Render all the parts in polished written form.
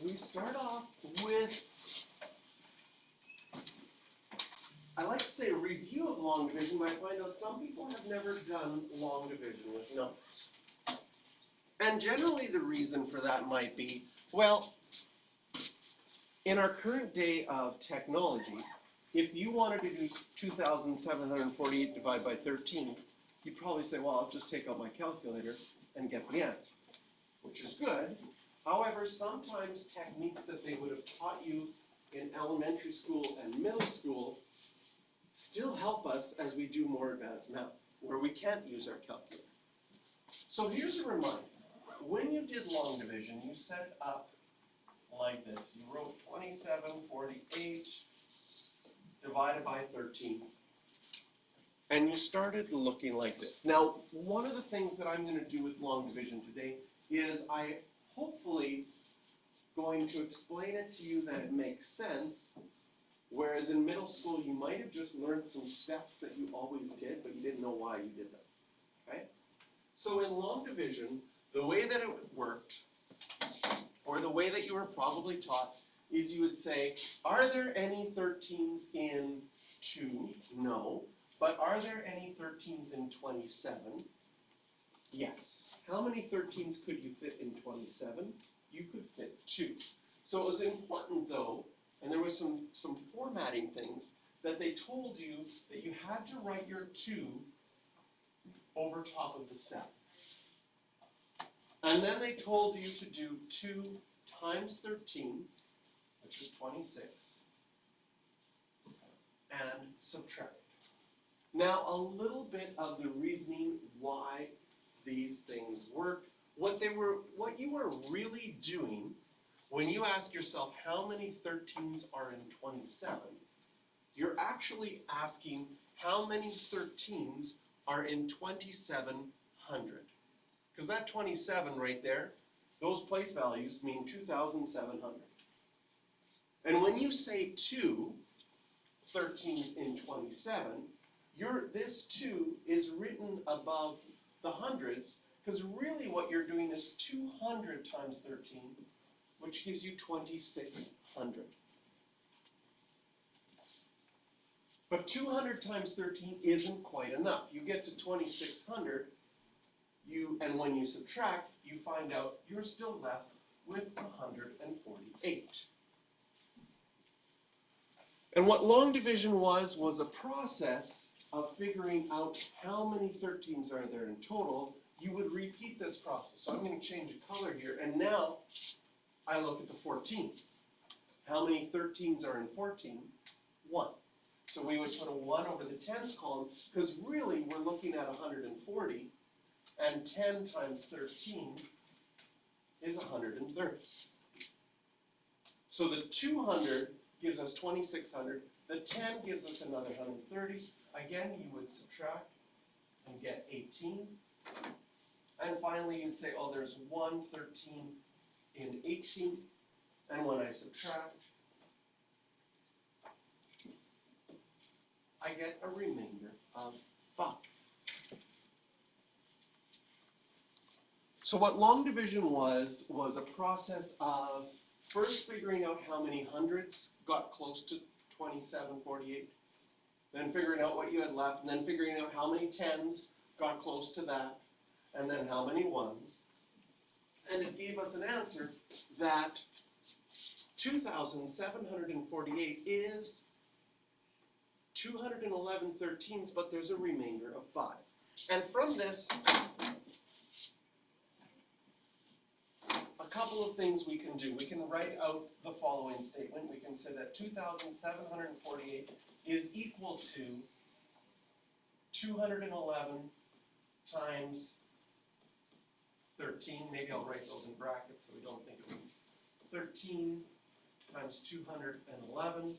we start off with, I like to say a review of long division, but I find out some people have never done long division with numbers. And generally the reason for that might be, well, in our current day of technology, if you wanted to do 2,748 divided by 13, you'd probably say, well, I'll just take out my calculator and get the answer, which is good. However, sometimes techniques that they would have taught you in elementary school and middle school still help us as we do more advanced math, where we can't use our calculator. So here's a reminder. When you did long division, you set up like this. You wrote 2748 divided by 13. And you started looking like this. Now, one of the things that I'm going to do with long division today is I hopefully going to explain it to you that it makes sense, whereas in middle school you might have just learned some steps that you always did, but you didn't know why you did them. Okay? So in long division, the way that it worked, or the way that you were probably taught, is you would say, are there any 13s in 2? No. But are there any 13s in 27? Yes. How many 13s could you fit in 27? You could fit 2. So it was important, though, and there was some formatting things, that they told you that you had to write your 2 over top of the 7. And then they told you to do 2 times 13, which is 26, and subtract. Now, a little bit of the reasoning why these things work. What you are really doing when you ask yourself how many 13s are in 27, you're actually asking how many 13s are in 2700. Because that 27 right there, those place values mean 2,700. And when you say 2 13s in 27, this 2 is written above the hundreds, because really what you're doing is 200 times 13, which gives you 2,600. But 200 times 13 isn't quite enough. You get to 2,600, and when you subtract, you find out you're still left with 148. And what long division was a process of figuring out how many 13s are there in total. You would repeat this process. So I'm going to change the color here, and now I look at the 14. How many 13s are in 14? 1. So we would put a 1 over the tens column, because really we're looking at 140, and 10 times 13 is 130. So the 200 gives us 2,600. The 10 gives us another 130. Again, you would subtract and get 18. And finally, you'd say, oh, there's 1 13 in 18. And when I subtract, I get a remainder of 5. So what long division was a process of first figuring out how many hundreds got close to 2748, then figuring out what you had left, and then figuring out how many tens got close to that, and then how many ones. And it gave us an answer that 2,748 is 211 13s, but there's a remainder of 5. And from this, a couple of things we can do. We can write out the following statement. We can say that 2,748 is equal to 211 times 13. Maybe I'll write those in brackets so we don't think of them. 13 times 211.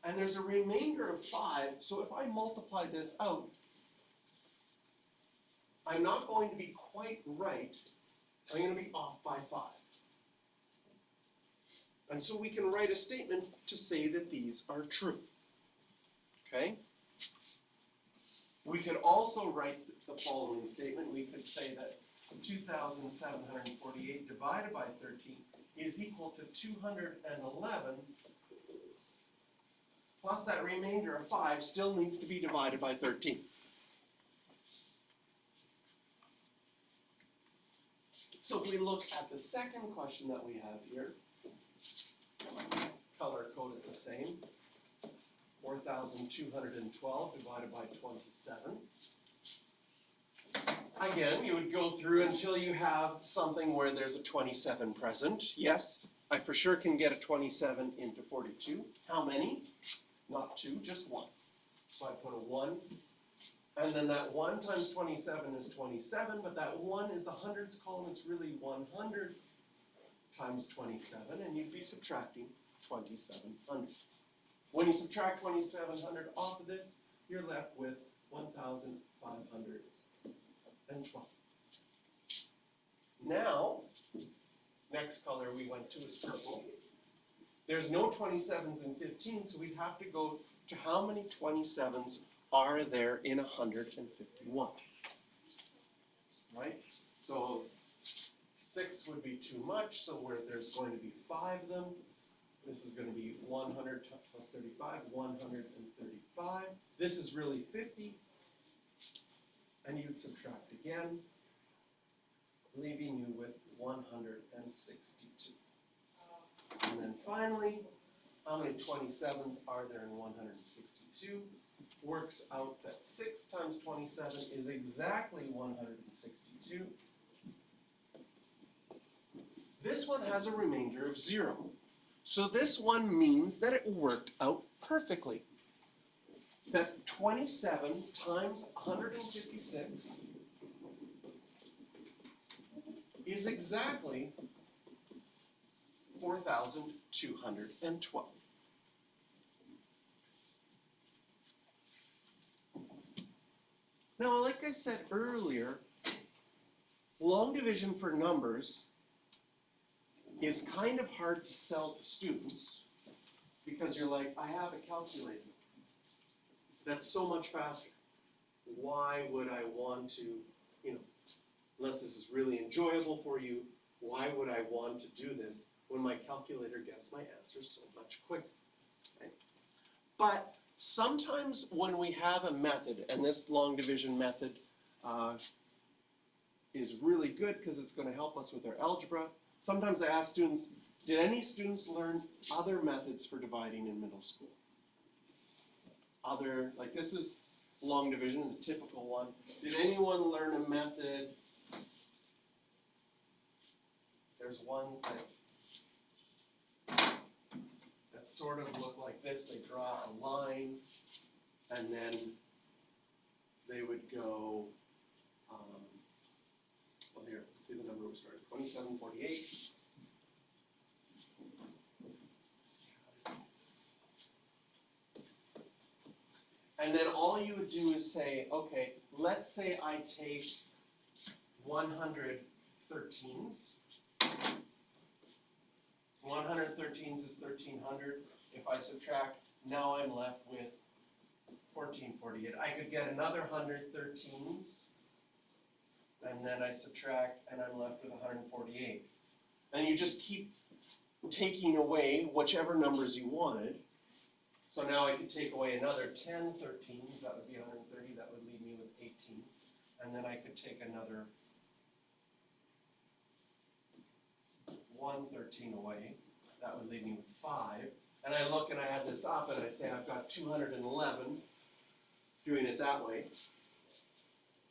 And there's a remainder of 5. So if I multiply this out, I'm not going to be quite right. I'm going to be off by 5. And so we can write a statement to say that these are true. Okay? We could also write the following statement. We could say that 2,748 divided by 13 is is equal to 211, plus that remainder of 5 still needs to be divided by 13. So if we look at the second question that we have here, color coded the same, 4,212 divided by 27. Again, you would go through until you have something where there's a 27 present. Yes, I for sure can get a 27 into 42. How many? Not 2, just 1. So I put a 1. And then that 1 times 27 is 27, but that 1 is the hundreds column. It's really 100 times 27, and you'd be subtracting 2,700. When you subtract 2,700 off of this, you're left with 1,512. Now, next color we went to is purple. There's no 27s in 15, so we'd have to go to how many 27s are there in 151, right? So 6 would be too much, so where there's going to be 5 of them. This is going to be 100 plus 35, 135. This is really 50, and you'd subtract again, leaving you with 162. And then finally, how many 27s are there in 162? Works out that 6 times 27 is exactly 162. This one has a remainder of 0. So this one means that it worked out perfectly. That 27 times 156 is exactly 4,212. Now, like I said earlier, long division for numbers is kind of hard to sell to students because you're like, I have a calculator. That's so much faster. Why would I want to, unless this is really enjoyable for you, why would I want to do this when my calculator gets my answers so much quicker? Right? But sometimes when we have a method, and this long division method is really good because it's going to help us with our algebra. Sometimes I ask students, did any students learn other methods for dividing in middle school? Like this is long division, is a typical one. Did anyone learn a method? There's ones that sort of look like this. They draw a line, and then they would go, well here, let's see the number we started, 2748. And then all you would do is say, okay, let's say I take 113s. 113s is 1,300. If I subtract, now I'm left with 1,448. I could get another 113s, and then I subtract, and I'm left with 148. And you just keep taking away whichever numbers you wanted. So now I could take away another 10 13s, that would be 130, that would leave me with 18. And then I could take another 113 away, that would leave me with 5. And I look and I add this up and I say I've got 211, doing it that way.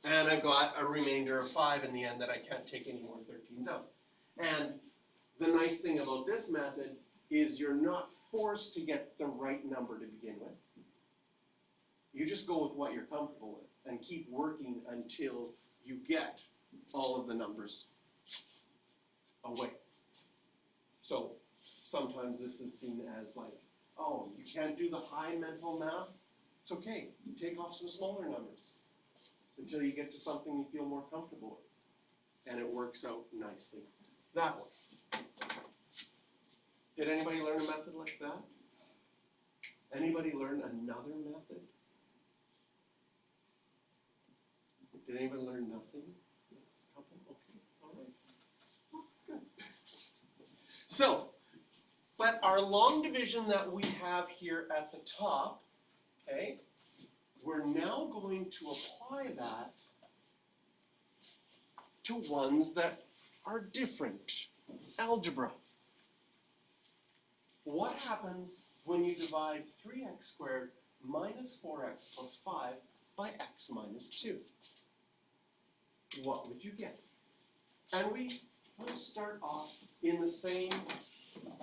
And I've got a remainder of 5 in the end that I can't take any more 13s out. And the nice thing about this method is you're not forced to get the right number to begin with. You just go with what you're comfortable with and keep working until you get all of the numbers away. So sometimes this is seen as like, oh, you can't do the high mental math? It's okay. You take off some smaller numbers until you get to something you feel more comfortable with. And it works out nicely that way. Did anybody learn a method like that? Anybody learn another method? Did anybody learn nothing? A couple? Okay, all right. Good. So, but our long division that we have here at the top, okay, we're now going to apply that to ones that are different. Algebra. What happens when you divide 3x squared minus 4x plus 5 by x minus 2? What would you get? And we will start off in the same,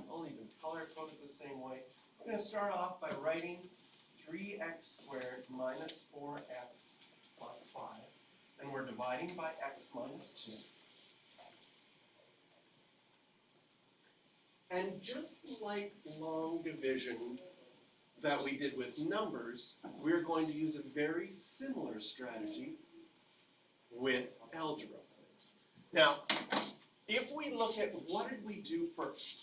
I'll even color code it the same way. We're going to start off by writing 3x squared minus 4x plus 5. And we're dividing by x minus 2. And just like long division that we did with numbers, we're going to use a very similar strategy with algebra. Now, if we look at what did we do first,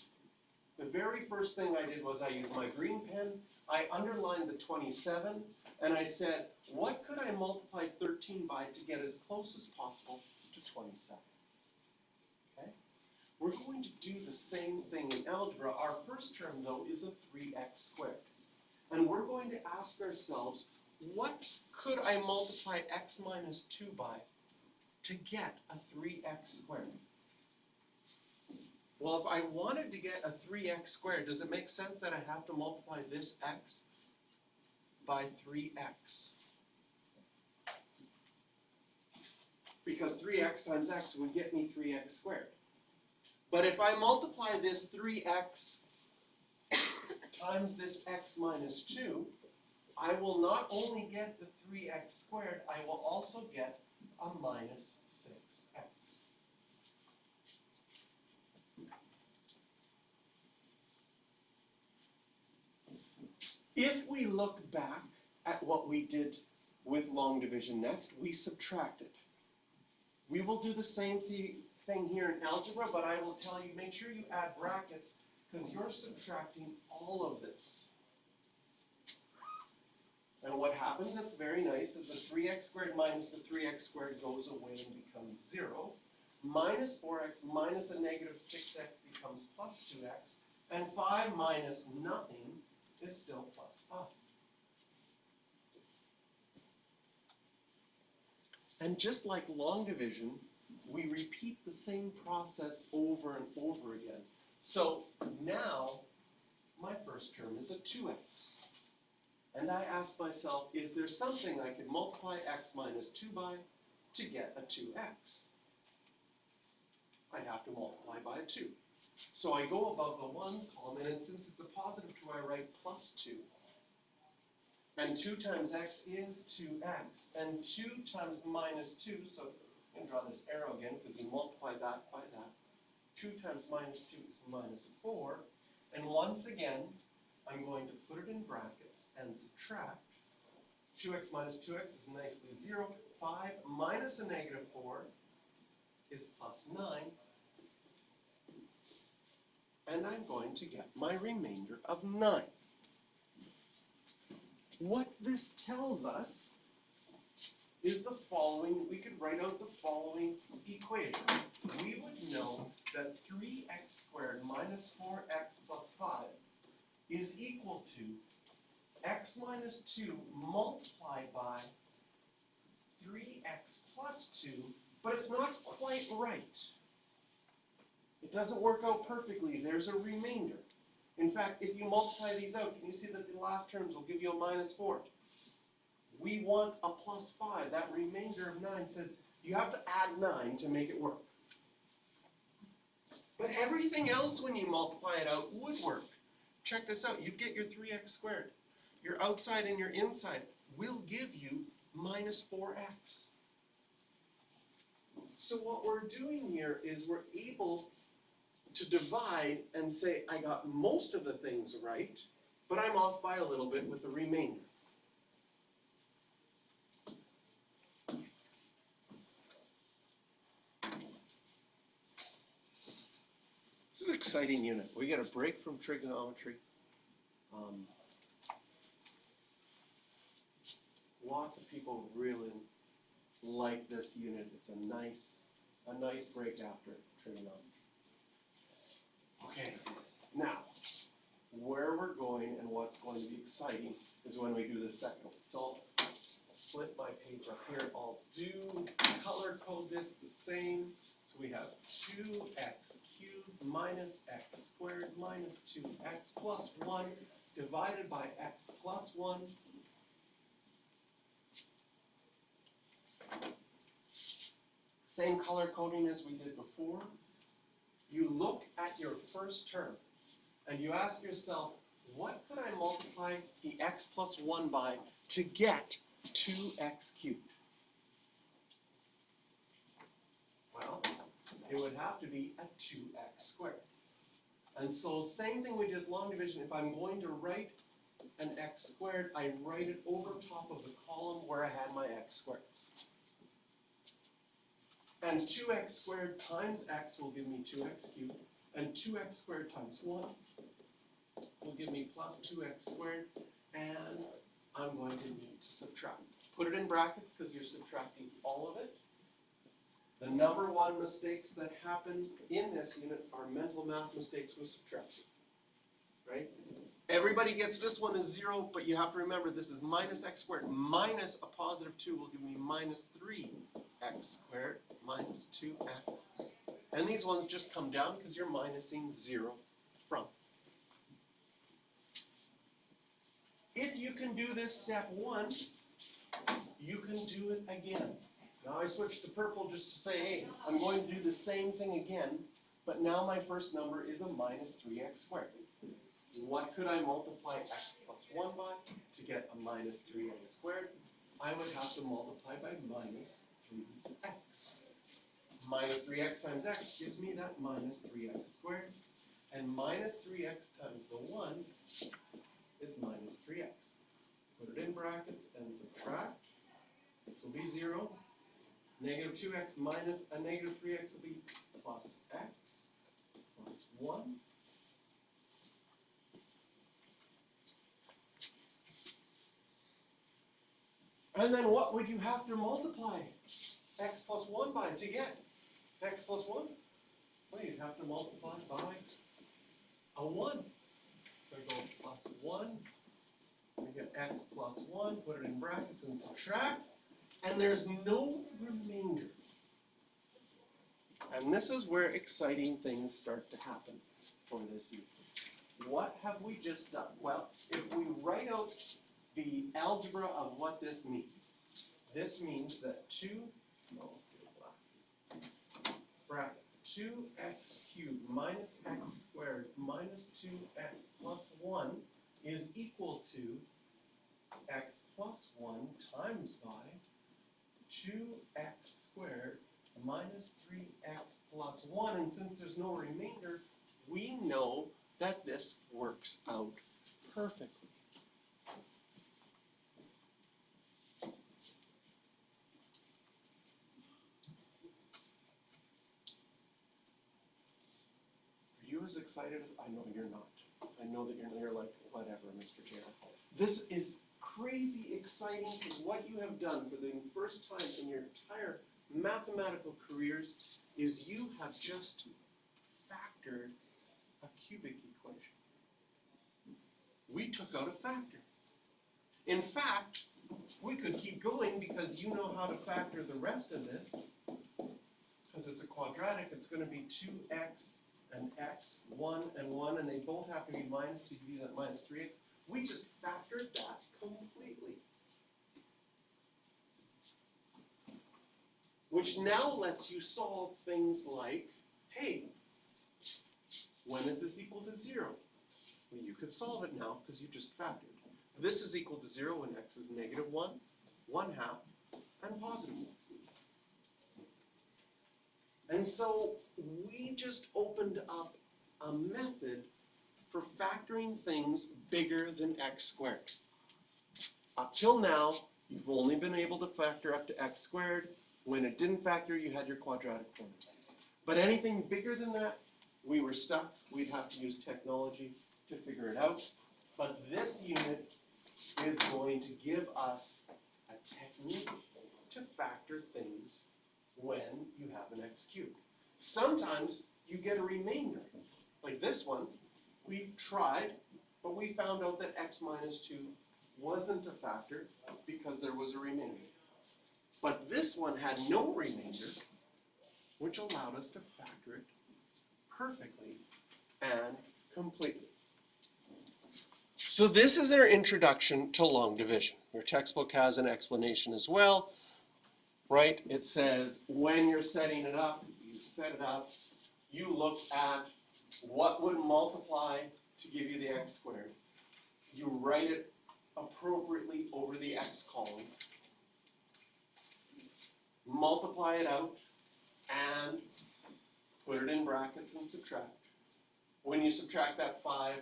the very first thing I did was I used my green pen, I underlined the 27, and I said, what could I multiply 13 by to get as close as possible to 27? Okay? We're going to do the same thing in algebra. Our first term, though, is a 3x squared. And we're going to ask ourselves, what could I multiply x minus 2 by to get a 3x squared? Well, if I wanted to get a 3x squared, does it make sense that I have to multiply this x by 3x? Because 3x times x would get me 3x squared. But if I multiply this 3x times this x minus 2, I will not only get the 3x squared, I will also get a minus 6x. If we look back at what we did with long division next, we subtracted. We will do the same thing here in algebra, but I will tell you, make sure you add brackets because you're subtracting all of this. And what happens, that's very nice, is the 3x squared minus the 3x squared goes away and becomes 0. Minus 4x minus a negative 6x becomes plus 2x. And 5 minus nothing is still plus 5. And just like long division, we repeat the same process over and over again. So now, my first term is a 2x. And I ask myself, is there something I could multiply x minus 2 by to get a 2x? I'd have to multiply by a 2. So I go above the ones column, and since it's a positive 2, I write plus 2. And 2 times x is 2x. And 2 times minus 2, so I'm going to draw this arrow again because we multiply that by that. 2 times minus 2 is minus 4. And once again, I'm going to put it in brackets and subtract. 2x minus 2x is nicely 0. 5 minus a negative 4 is plus 9. And I'm going to get my remainder of 9. What this tells us is the following. We could write out the following equation. We would know that 3x squared minus 4x plus 5 is equal to x minus 2 multiplied by 3x plus 2, but it's not quite right. It doesn't work out perfectly. There's a remainder. In fact, if you multiply these out, you see that the last terms will give you a minus 4. We want a plus 5. That remainder of 9 says you have to add 9 to make it work. But everything else when you multiply it out would work. Check this out. You get your 3x squared. Your outside and your inside will give you minus 4x. So what we're doing here is we're able to divide and say, I got most of the things right, but I'm off by a little bit with the remainder. This is an exciting unit. We get a break from trigonometry. Lots of people really like this unit. It's a nice break after trigonometry. Okay. going to be exciting is when we do the second one. So I'll flip my page up here. I'll do color code this the same. So we have 2x cubed minus x squared minus 2x plus 1 divided by x plus 1. Same color coding as we did before. You look at your first term and you ask yourself, what could I multiply the x plus 1 by to get 2x cubed? Well, it would have to be a 2x squared. And so same thing we did long division. If I'm going to write an x squared, I write it over top of the column where I had my x squareds. And 2x squared times x will give me 2x cubed. And 2x squared times 1 will give me plus 2x squared. And I'm going to need to subtract. Put it in brackets because you're subtracting all of it. The number one mistakes that happen in this unit are mental math mistakes with subtraction. Right? Everybody gets this one as 0, but you have to remember this is minus x squared. Minus a positive 2 will give me minus 3x squared minus 2x. And these ones just come down because you're minusing 0 from. If you can do this step once, you can do it again. Now I switched to purple just to say, hey, I'm going to do the same thing again, but now my first number is a minus 3x squared. What could I multiply x plus 1 by to get a minus 3x squared? I would have to multiply by minus 3x. Minus 3x times x gives me that minus 3x squared. And minus 3x times the 1 is minus 3x. Put it in brackets and subtract. This will be 0. Negative 2x minus a negative 3x will be plus x plus 1. And then what would you have to multiply x plus 1 by to get x plus 1? Well, you'd have to multiply by a 1. So I go plus 1. We get x plus 1, put it in brackets and subtract. And there's no remainder. And this is where exciting things start to happen for this unit. What have we just done? Well, if we write out the algebra of what this means that 2x cubed minus x squared minus 2x plus 1 is equal to x plus 1 times by 2x squared minus 3x plus 1. And since there's no remainder, we know that this works out perfectly. Are you as excited as I know you're not? I know that you're like, whatever, Mr. Jarrett. This is crazy exciting because what you have done for the first time in your entire mathematical careers is you have just factored a cubic equation. We took out a factor. In fact, we could keep going because you know how to factor the rest of this. Because it's a quadratic, it's going to be 2x and x, 1 and 1, and they both have to be minus to give you that minus 3x. We just factored that completely. Which now lets you solve things like, hey, when is this equal to 0? Well, you could solve it now because you just factored. This is equal to 0 when x is negative 1, 1/2, and positive 1. And so we just opened up a method for factoring things bigger than x squared. Up till now, you've only been able to factor up to x squared. When it didn't factor, you had your quadratic formula. But anything bigger than that, we were stuck. We'd have to use technology to figure it out. But this unit is going to give us a technique to factor things when you have an x cubed. Sometimes you get a remainder. Like this one, we've tried but we found out that x minus 2 wasn't a factor because there was a remainder. But this one had no remainder, which allowed us to factor it perfectly and completely. So this is their introduction to long division. Your textbook has an explanation as well, right? It says when you're setting it up, you set it up, you look at what would multiply to give you the x squared. You write it appropriately over the x column, multiply it out, and put it in brackets and subtract. When you subtract that 5,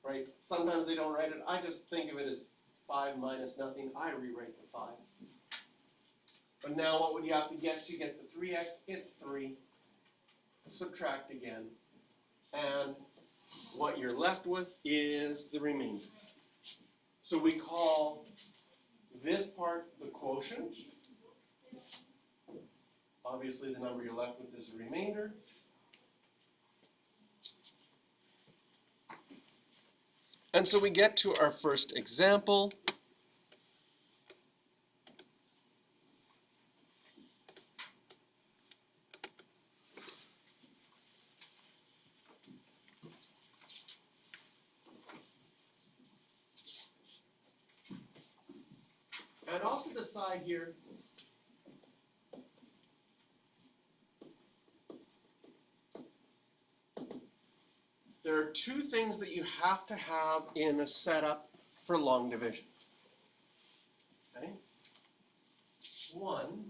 right, sometimes they don't write it. I just think of it as 5 minus nothing. I rewrite the 5. But now what would you have to get the 3x? It's 3. Subtract again. And what you're left with is the remainder. So we call this part the quotient. Obviously, the number you're left with is the remainder. And so we get to our first example. And off to the side here, there are two things that you have to have in a setup for long division. Okay? One,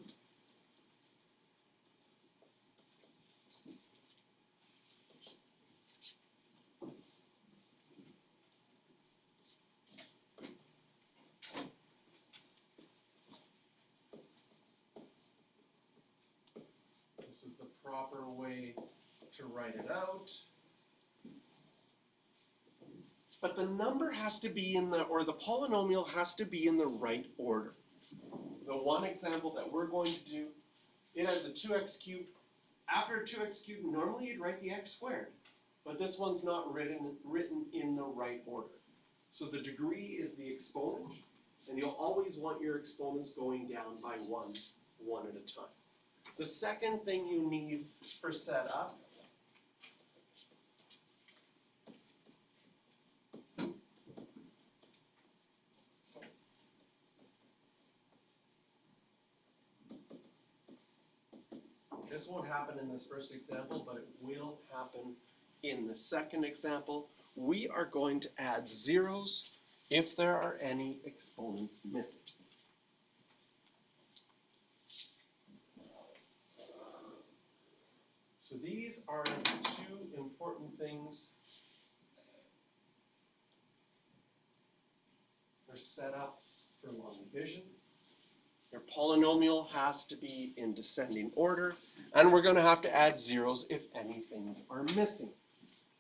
this is the proper way to write it out. But the number has to be in the, or the polynomial has to be in the right order. The one example that we're going to do, it has a 2x cubed. After 2x cubed, normally you'd write the x squared. But this one's not written in the right order. So the degree is the exponent, and you'll always want your exponents going down by one at a time. The second thing you need for setup this won't happen in this first example, but it will happen in the second example. We are going to add zeros if there are any exponents missing. So these are two important things for setup for long division. Your polynomial has to be in descending order, and we're going to have to add zeros if any things are missing.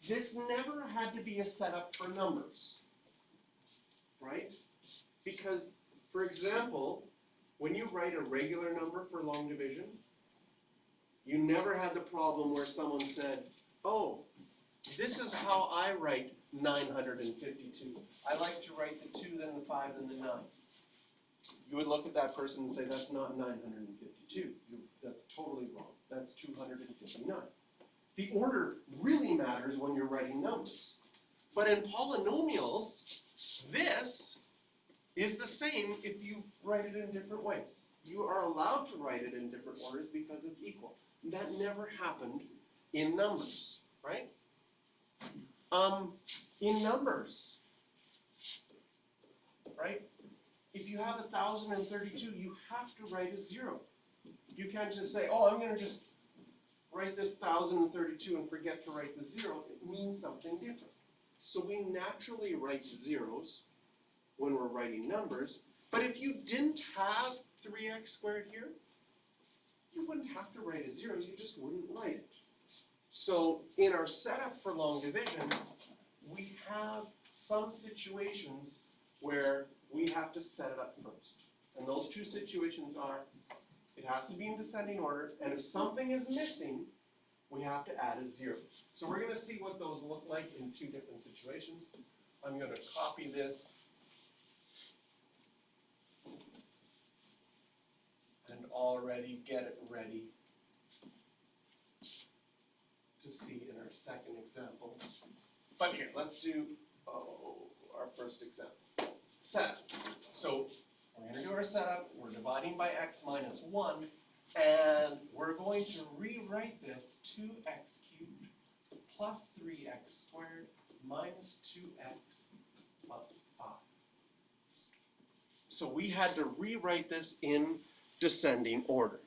This never had to be a setup for numbers, right? Because, for example, when you write a regular number for long division, you never had the problem where someone said, oh, this is how I write 952. I like to write the 2, then the 5, then the 9. You would look at that person and say, that's not 952. That's totally wrong. That's 259. The order really matters when you're writing numbers. But in polynomials, this is the same if you write it in different ways. You are allowed to write it in different orders because it's equal. That never happened in numbers, right? In numbers, right? If you have 1,032, you have to write a 0. You can't just say, oh, I'm going to just write this 1,032 and forget to write the 0. It means something different. So we naturally write zeros when we're writing numbers. But if you didn't have 3x squared here, you wouldn't have to write a 0. You just wouldn't write it. So in our setup for long division, we have some situations where we have to set it up first. And those two situations are, it has to be in descending order, and if something is missing, we have to add a 0. So we're going to see what those look like in two different situations. I'm going to copy this and already get it ready to see in our second example. But here, let's do our first example. Setup. So we're going to do our setup. We're dividing by x minus 1. And we're going to rewrite this 2x cubed plus 3x squared minus 2x plus 5. So we had to rewrite this in descending order.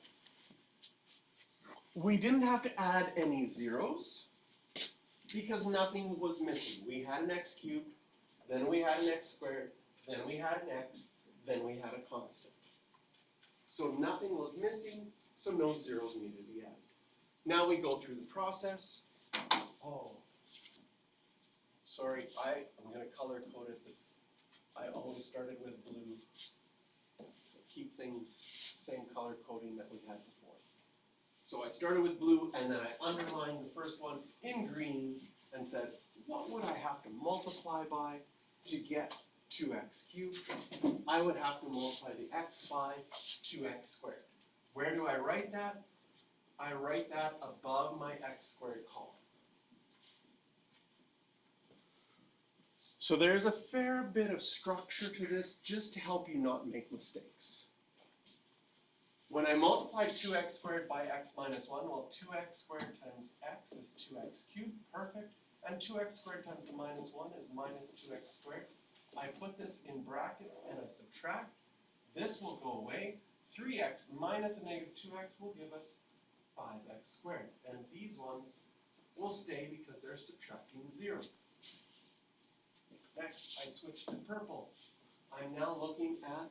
We didn't have to add any zeros because nothing was missing. We had an x cubed, then we had an x squared, then we had an x, then we had a constant. So nothing was missing, so no zeros needed to be added. Now we go through the process. Oh, sorry, I'm going to color code it. I always started with blue. Keep things same color coding that we had before. So I started with blue, and then I underlined the first one in green and said, what would I have to multiply by to get 2x cubed? I would have to multiply the x by 2x squared. Where do I write that? I write that above my x squared column. So there's a fair bit of structure to this just to help you not make mistakes. When I multiply 2x squared by x minus 1, well, 2x squared times x is 2x cubed, perfect. And 2x squared times the minus 1 is minus 2x squared. I put this in brackets and I subtract. This will go away. 3x minus a negative 2x will give us 5x squared. And these ones will stay because they're subtracting 0. Next, I switch to purple. I'm now looking at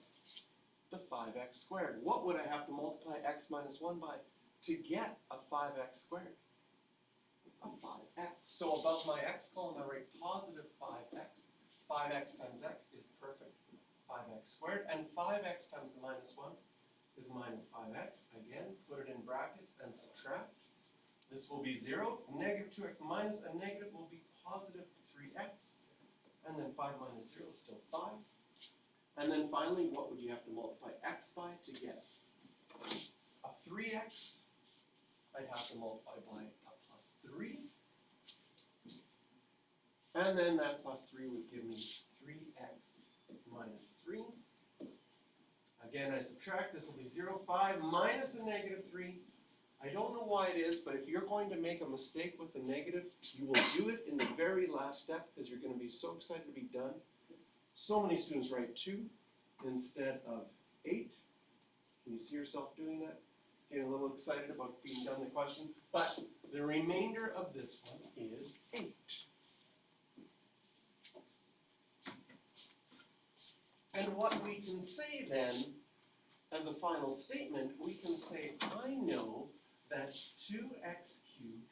the 5x squared. What would I have to multiply x minus 1 by to get a 5x squared? A 5x. So above my x column, I write positive 5x. 5x times x is perfect. 5x squared. And 5x times the minus 1 is minus 5x. Again, put it in brackets and subtract. This will be 0. Negative 2x minus a negative will be positive 3x. And then 5 minus 0 is still 5. And then finally, what would you have to multiply x by to get a 3x? I'd have to multiply by a plus 3. And then that plus 3 would give me 3x minus 3. Again, I subtract. This will be 0. 5 minus a negative 3. I don't know why it is, but if you're going to make a mistake with the negative, you will do it in the very last step because you're going to be so excited to be done. So many students write 2 instead of 8. Can you see yourself doing that? Getting a little excited about being done the question. But the remainder of this one is 8. And what we can say then, as a final statement, we can say, I know that 2x cubed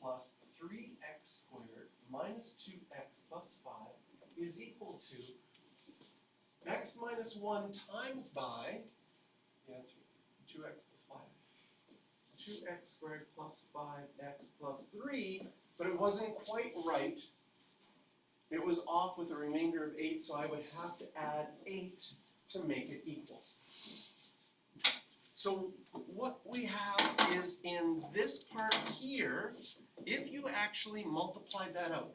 plus 3x squared minus 2x plus 5 is equal to x minus 1 times by, 2x plus 5. 2x squared plus 5x plus 3, but it wasn't quite right. It was off with a remainder of 8, so I would have to add 8 to make it equal. So what we have is in this part here, if you actually multiplied that out,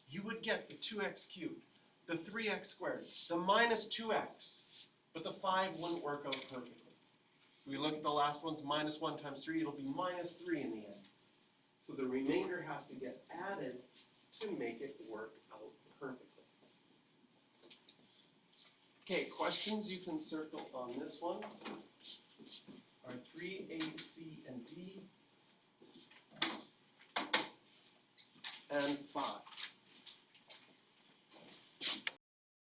you would get the 2x cubed, the 3x squared, the minus 2x, but the 5 wouldn't work out perfectly. We look at the last one's minus 1 times 3, it'll be minus 3 in the end. So the remainder has to get added to make it work out perfectly. Okay, questions you can circle on this one are 3,